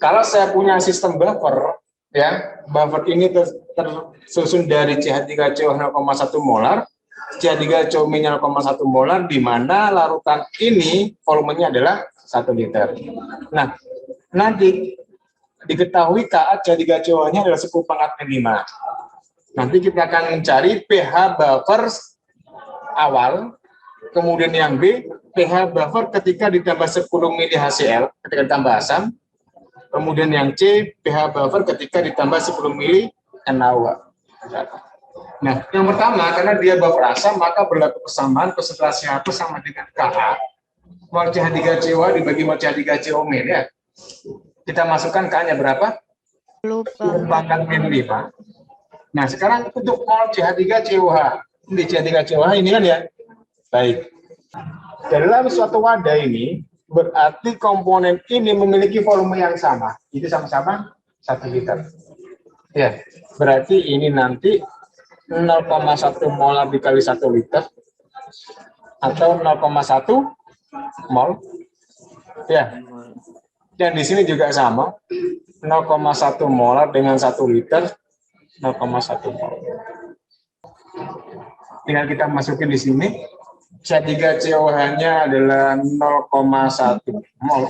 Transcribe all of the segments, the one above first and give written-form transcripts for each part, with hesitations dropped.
Kalau saya punya sistem buffer, ya, buffer ini tersusun dari CH3CO 0,1 molar, CH3CO-nya 0,1 molar, di mana larutan ini volumenya adalah 1 liter. Nah, nanti diketahui Ka CH3CO-nya adalah 10⁻⁵. Nanti kita akan mencari pH buffer awal, kemudian yang B, pH buffer ketika ditambah 10 mili HCl, ketika ditambah asam, kemudian yang C, pH buffer ketika ditambah 10 mili NaOH. Nah, yang pertama, karena dia buffer asam, maka berlaku persamaan konsentrasi H+ sama dengan Ka, mol CH3COA dibagi mol CH3CO min, ya. Kita masukkan K-nya berapa? 10⁻⁵. Nah, sekarang untuk mol CH3COH. Ini CH3COH ini kan ya. Baik. Dalam suatu wadah ini, berarti komponen ini memiliki volume yang sama. Itu sama-sama 1 liter. Ya, berarti ini nanti 0,1 molar dikali 1 liter atau 0,1 mol. Ya. Dan di sini juga sama. 0,1 molar dengan 1 liter 0,1 mol. Tinggal kita masukin di sini. CH3COH-nya adalah 0,1 mol.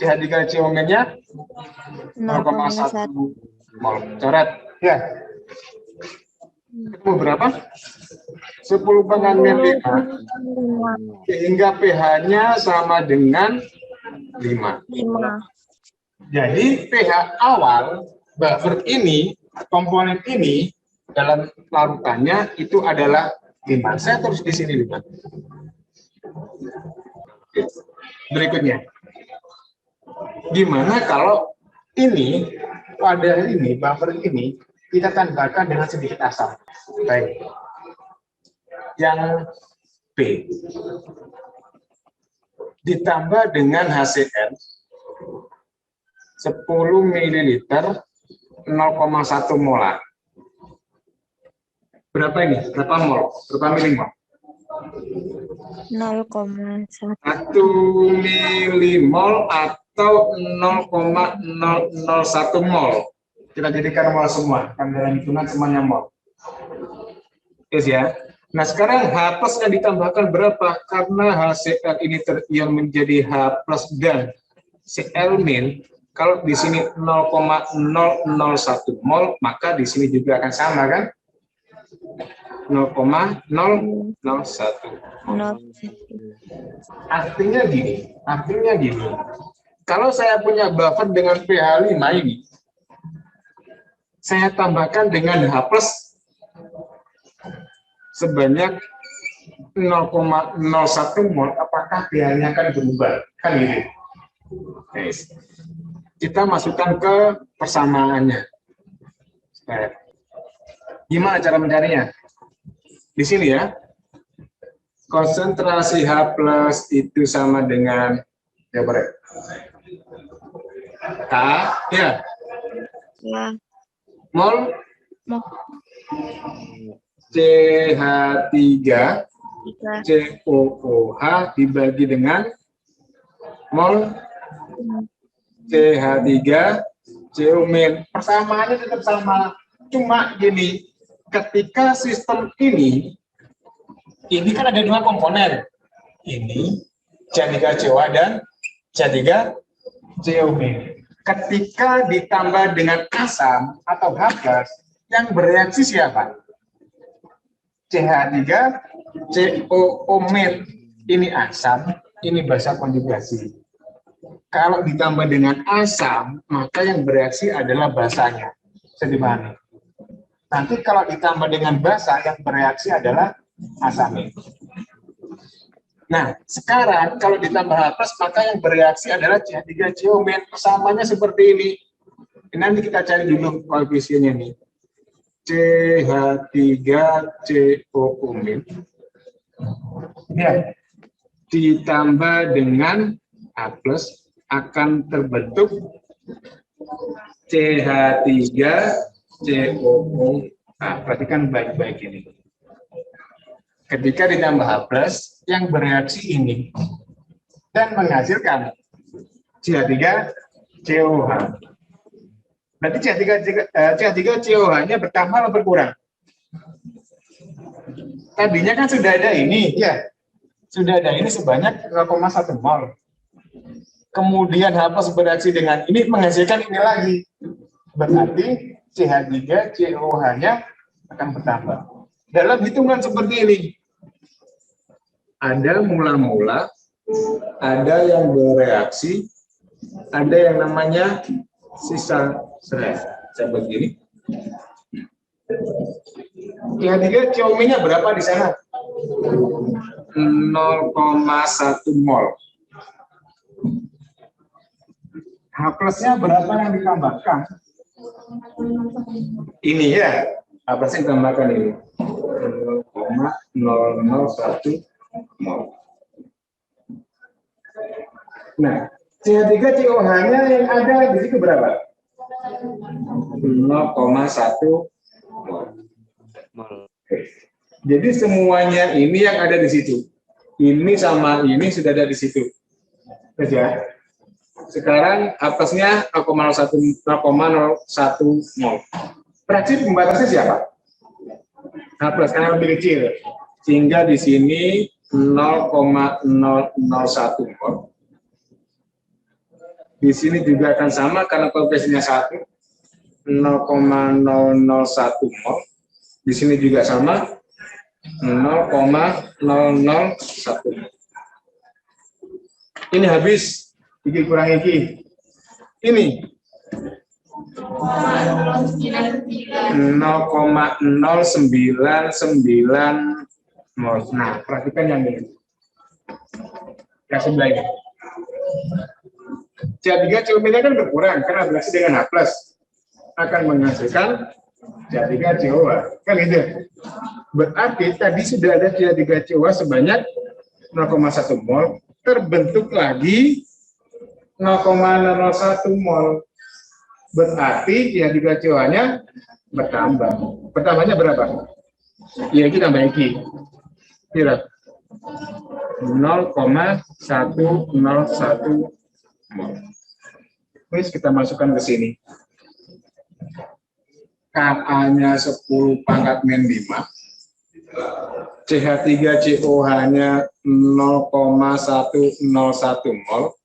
CH3COM-nya 0,1 mol. Coret. Ya. Itu berapa? 10⁻⁵. Sehingga pH-nya sama dengan 5. Jadi pH awal buffer ini, komponen ini dalam larutannya itu adalah 5. Saya terus di sini 5. Berikutnya, gimana kalau ini wadah ini, buffer ini kita tambahkan dengan sedikit asam? Baik. Yang B ditambah dengan HCl 10 ml 0,1 molar. Berapa ini? Berapa mol? Berapa milimol? 0,1 milimol atau 0,001 mol. Kita jadikan mol semua, kan dalam hitungan semuanya mol. Yes, ya. Nah, sekarang H+ yang ditambahkan berapa? Karena HCl ini terion menjadi H+ dan Cl min. Kalau di sini 0,001 mol, maka di sini juga akan sama, kan? 0,001. Artinya gini. Kalau saya punya buffer dengan pH 5 ini, saya tambahkan dengan H+ sebanyak 0,01 mol, apakah pH-nya akan berubah? Kan gitu. Yes. Kita masukkan ke persamaannya. Gimana cara mencarinya? Di sini ya. Konsentrasi H+ itu sama dengan K, ya. Ya. Mol CH3COOH dibagi dengan mol CH3CO min. Persamaannya tetap sama. Cuma gini, ketika sistem ini kan ada 2 komponen. Ini CH3COA dan CH3CO min. Ketika ditambah dengan asam atau H+, yang bereaksi siapa? CH3COO min. Ini asam, ini basa konjugasi. Kalau ditambah dengan asam, maka yang bereaksi adalah basanya. Bisa dipahami. Nanti kalau ditambah dengan basa, yang bereaksi adalah asamnya. Nah, sekarang kalau ditambah H+, maka yang bereaksi adalah CH3CO min. Persamanya seperti ini. Nanti kita cari dulu koefisiennya nih. CH3COO min. Ya. Ditambah dengan H+ akan terbentuk CH3COO. Nah, perhatikan baik-baik ini. Ketika ditambah H+, yang bereaksi ini dan menghasilkan CH3 COH. Berarti CH3COH-nya bertambah atau berkurang? Tadinya kan sudah ada ini, ya. Sudah ada ini sebanyak 0,1 mol. Kemudian H+ bereaksi dengan ini menghasilkan ini lagi. Berarti CH3COH-nya akan bertambah. Dalam hitungan seperti ini, ada mula-mula, ada yang bereaksi, ada yang namanya sisa seret. Saya begini. CH3COM-nya berapa di sana? 0,1 mol. H+-nya berapa yang ditambahkan? Ini ya, H+-nya ditambahkan ini. 0,001 mol. Nah, CH3COH-nya yang ada di situ berapa? 0,1 mol. Jadi semuanya ini yang ada di situ. Ini sama ini sudah ada di situ. Saja. Sekarang H+-nya 0,01 mol. Fraksi pembatasnya siapa? H+ karena lebih kecil. Sehingga di sini 0,001 mol. Di sini juga akan sama karena koefisiennya 1. 0,001 mol. Di sini juga sama 0,001. Ini habis. Iki kurang iki. Ini 0,099 mol. Nah, perhatikan yang ini. Yang sebelah ini. CH3COM-nya kan berkurang karena bereaksi dengan H+. Akan menghasilkan CH3COH. Kan gitu. Berarti tadi sudah ada CH3COH sebanyak 0,1 mol. Terbentuk lagi 0,01 mol. Berarti CH3COH-nya bertambah. Bertambahnya berapa? Ya, kita tambah iki. Kira 0,101 mol. Terus kita masukkan ke sini. Ka-nya 10⁻⁵. CH3COH-nya 0,101 mol.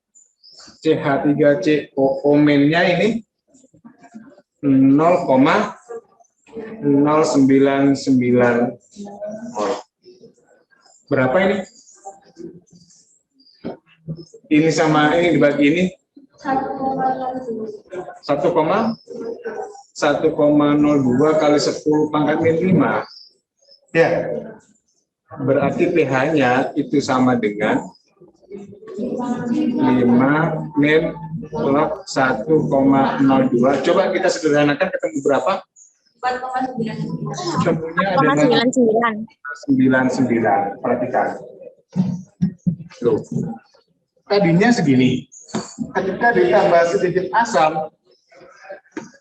CH3COO-nya ini 0,099 mol. Berapa ini? Ini sama ini dibagi ini 1,02 kali 10⁻⁵. Ya. Berarti pH-nya itu sama dengan 5 min log 1,02. Coba kita sederhanakan ketemu berapa? 4,99. Ketemunya adalah 99. Perhatikan. Loh. Tadinya segini. Ketika ditambah sedikit asam,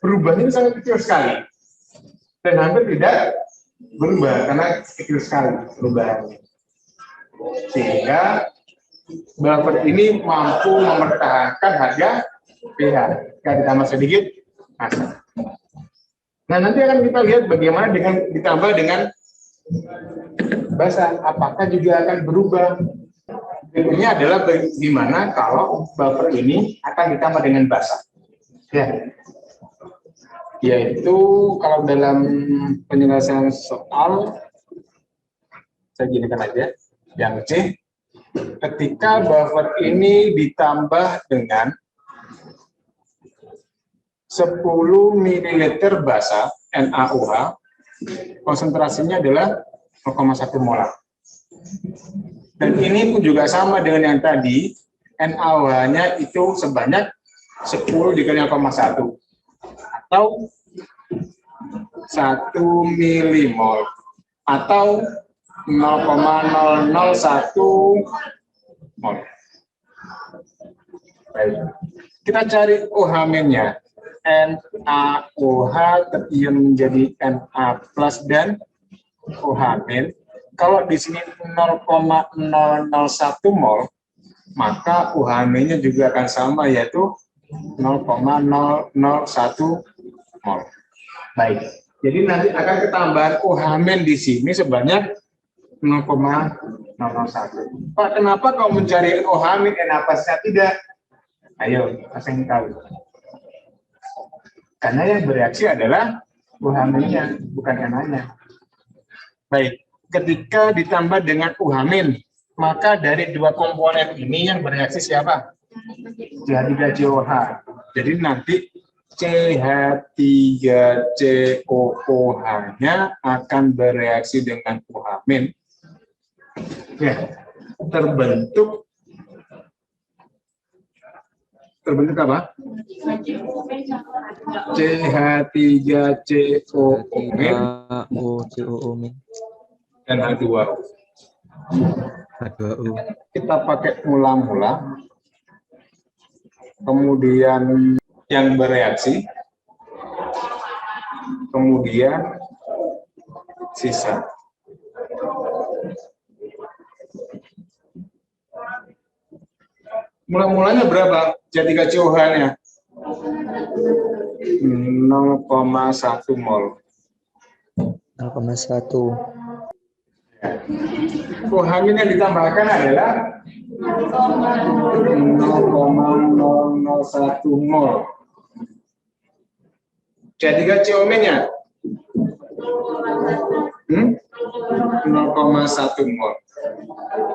perubahannya sangat kecil sekali. Dan hampir tidak berubah karena kecil sekali perubahannya. Sehingga buffer ini mampu mempertahankan harga pH jika ditambah sedikit asam. Nah, nanti akan kita lihat bagaimana dengan ditambah dengan basah, apakah juga akan berubah. Berikutnya adalah bagaimana kalau buffer ini akan ditambah dengan basah. Ya. Yaitu kalau dalam penyelesaian soal, saya ginikan aja, yang C, ketika buffer ini ditambah dengan 10 ml basa NaOH, konsentrasinya adalah 0,1 molar. Dan ini pun juga sama dengan yang tadi, NaOH-nya itu sebanyak 10 dikali 0,1 atau 1 milimol atau 0,001 mol. Baik. Kita cari OH-nya. NaOH terion menjadi Na+ dan OH-. Kalau di sini 0,001 mol, maka OH-nya juga akan sama, yaitu 0,001 mol. Baik. Jadi nanti akan ketambahan OH- di sini sebanyak 0,001. Pak, kenapa kau mencari OH- napasnya tidak? Ayo, saya ingin tahu. Karena yang bereaksi adalah OH-nya, bukan NA-nya. Baik, ketika ditambah dengan OH-, maka dari dua komponen ini yang bereaksi siapa? CH3COH. Jadi nanti CH3COOH-nya akan bereaksi dengan OH-. Ya, terbentuk apa? CH3COO- dan H2O. Kita pakai mula-mula, kemudian yang bereaksi, kemudian sisa. Mula-mulanya berapa? CH3COH-nya 0,1 mol. 0,1. OH- yang ditambahkan adalah 0,001 mol. CH3COO-nya 0,1 mol.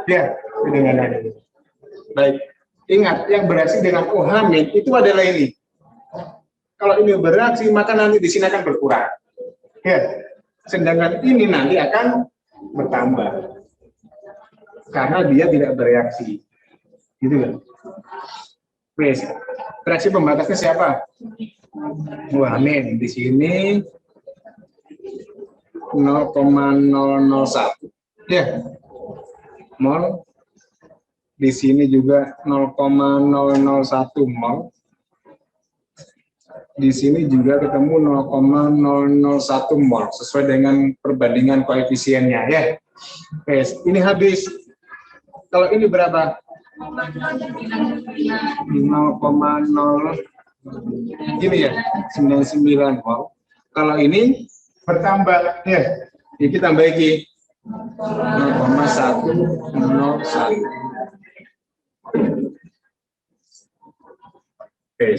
Ya, kedengaran ini. Baik. Ingat, yang bereaksi dengan OH- itu adalah ini. Kalau ini bereaksi, maka nanti di sini akan berkurang. Ya. Sedangkan ini nanti akan bertambah. Karena dia tidak bereaksi. Gitu kan? Please. Reaksi pembatasnya siapa? OH- di sini 0,001. Ya. Mol. Di sini juga 0,001 mol. Di sini juga ketemu 0,001 mol sesuai dengan perbandingan koefisiennya ya. Oke, ini habis. Kalau ini berapa? 0,0 ini ya, 99 mol. Kalau ini bertambah ya. Ini tambah lagi 0,101. Oke,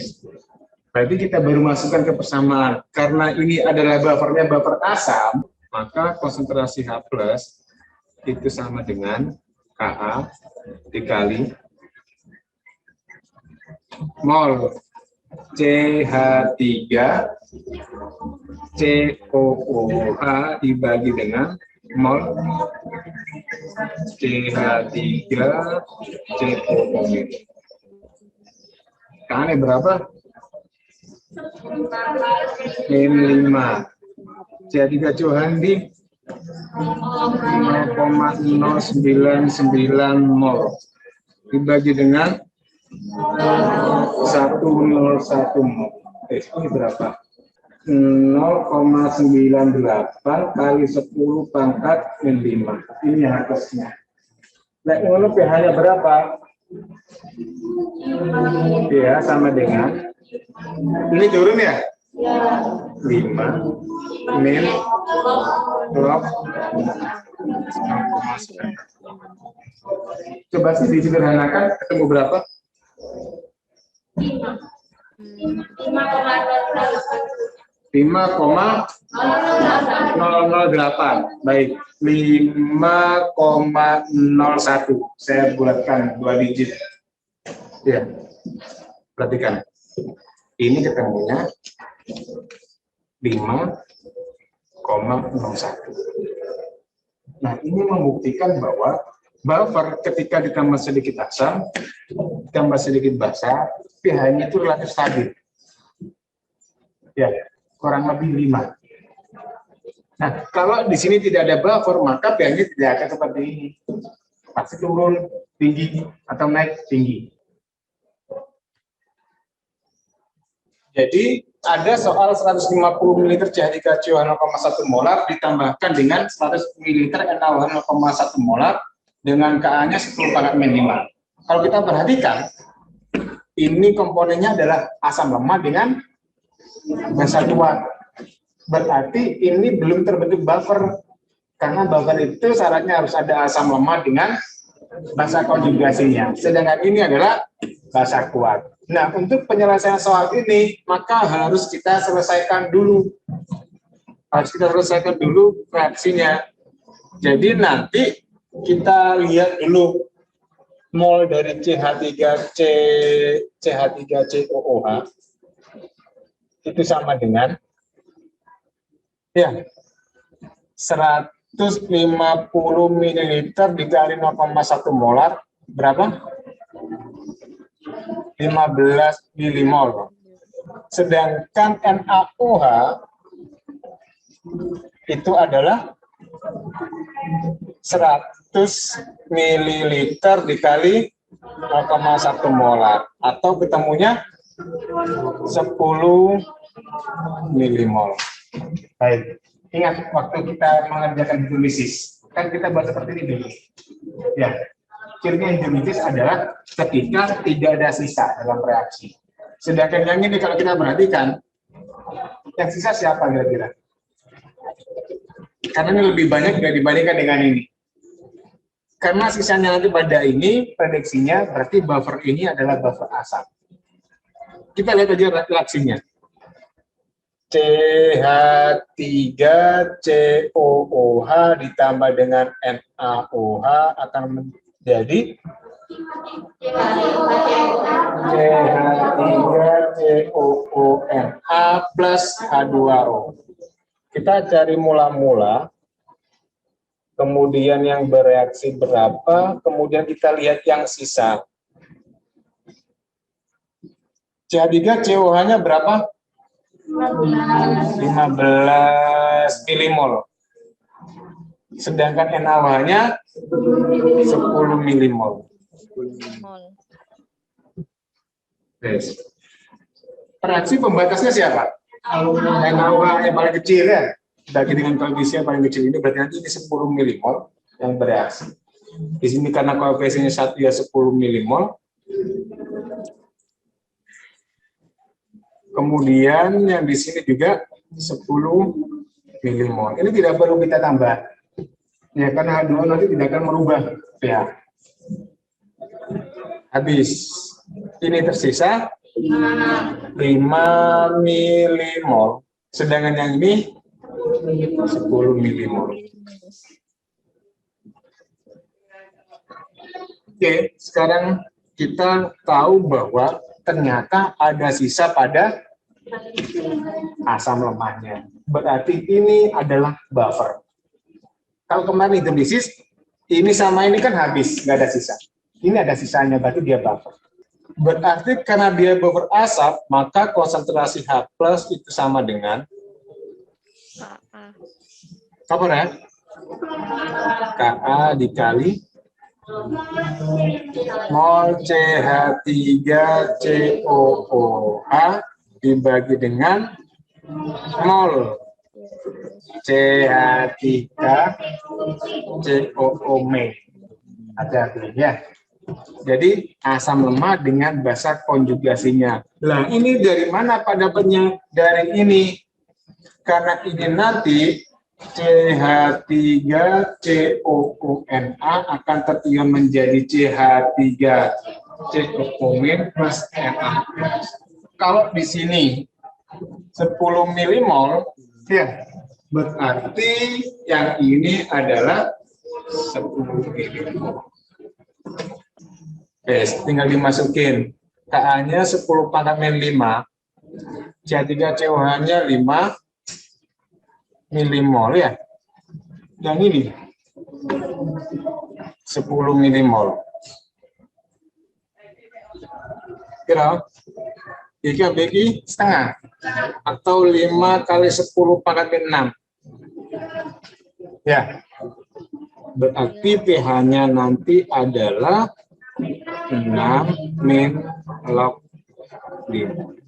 berarti kita baru masukkan ke persamaan. Karena ini adalah buffernya buffer asam, maka konsentrasi H+ itu sama dengan Ka dikali mol CH3COOH dibagi dengan mol CH3COOH. Kan berapa? Min 5. CH3COOH di 0,099 mol dibagi dengan 101 mol. Ini berapa? 0,98 kali 10 pangkat min 5. Ini yang atasnya. Nah, ini pH-nya berapa? Ya, sama dengan ini turun ya? 5 min log 0,9. Coba sih disederhanakan, ketemu berapa? 5,008. Baik, 5,01. Saya bulatkan 2 digit. Ya, perhatikan. Ini ketemunya 5,01. Nah, ini membuktikan bahwa buffer ketika ditambah sedikit asam, ditambah sedikit basa, pH-nya itu relatif stabil. Ya, kurang lebih 5. Nah, kalau di sini tidak ada buffer, maka pH-nya tidak akan seperti ini. Pasti turun tinggi atau naik tinggi. Jadi ada soal 150 ml CH3COOH 0,1 molar ditambahkan dengan 100 ml NaOH 0,1 molar dengan Ka-nya 10 pangkat min 5. Kalau kita perhatikan, ini komponennya adalah asam lemah dengan basa kuat. Berarti ini belum terbentuk buffer. Karena buffer itu syaratnya harus ada asam lemah dengan basa konjugasinya. Sedangkan ini adalah basa kuat. Nah, untuk penyelesaian soal ini, maka harus kita selesaikan dulu. Reaksinya. Jadi nanti kita lihat dulu mol dari CH3COOH itu sama dengan ya 150 ml dikali 0,1 molar berapa? 15 milimol. Sedangkan NaOH itu adalah 100 ml dikali 0,1 molar atau ketemunya 10 milimol. Baik. Ingat waktu kita mengerjakan hidrolisis, kan kita buat seperti ini dulu. Ya, cirinya hidrolisis adalah ketika tidak ada sisa dalam reaksi. Sedangkan yang ini kalau kita perhatikan, yang sisa siapa kira-kira? Karena ini lebih banyak dibandingkan dengan ini. Karena sisanya nanti pada ini, prediksinya berarti buffer ini adalah buffer asam. Kita lihat aja reaksinya. CH3COOH ditambah dengan NaOH akan menjadi CH3COONA plus H2O. Kita cari mula-mula, kemudian yang bereaksi berapa, kemudian kita lihat yang sisa. CH3COOH-nya berapa? 15 milimol. Sedangkan NaOH-nya 10 milimol. Yes. Reaksi pembatasnya siapa? NaOH yang paling kecil ya. Bagi dengan koefisien paling kecil ini berarti nanti ini 10 milimol yang bereaksi. Di sini karena koefisiennya 1 ya 10 milimol. Kemudian yang di sini juga 10 milimol. Ini tidak perlu kita tambah. Ya, karena H2O nanti tidak akan merubah pH. Habis. Ini tersisa 5 milimol. Sedangkan yang ini 10 milimol. Oke, sekarang kita tahu bahwa ternyata ada sisa pada asam lemahnya. Berarti ini adalah buffer. Kalau kemarin hidrolisis, ini sama ini kan habis, nggak ada sisa. Ini ada sisanya, berarti dia buffer. Berarti karena dia buffer asap, maka konsentrasi H+ itu sama dengan apa ya? Ka dikali mol CH3COOH dibagi dengan mol CH3COOM. Hati-hati ya. Jadi asam lemah dengan basa konjugasinya. Nah, ini dari mana Pak dapatnya? Dari ini. Karena ini nanti CH3COONA akan tertimbun menjadi CH3COOM plus Na. Kalau di sini 10 milimol, ya berarti yang ini adalah 10 milimol. Oke, tinggal dimasukin. Ka-nya 10 pangkat min 5, CH3COOH-nya 5 milimol ya. Yang ini 10 milimol. Kira jika bagi setengah atau 5 kali 10 pangkat min 6. Ya. Berarti pH-nya nanti adalah 6 min log 5.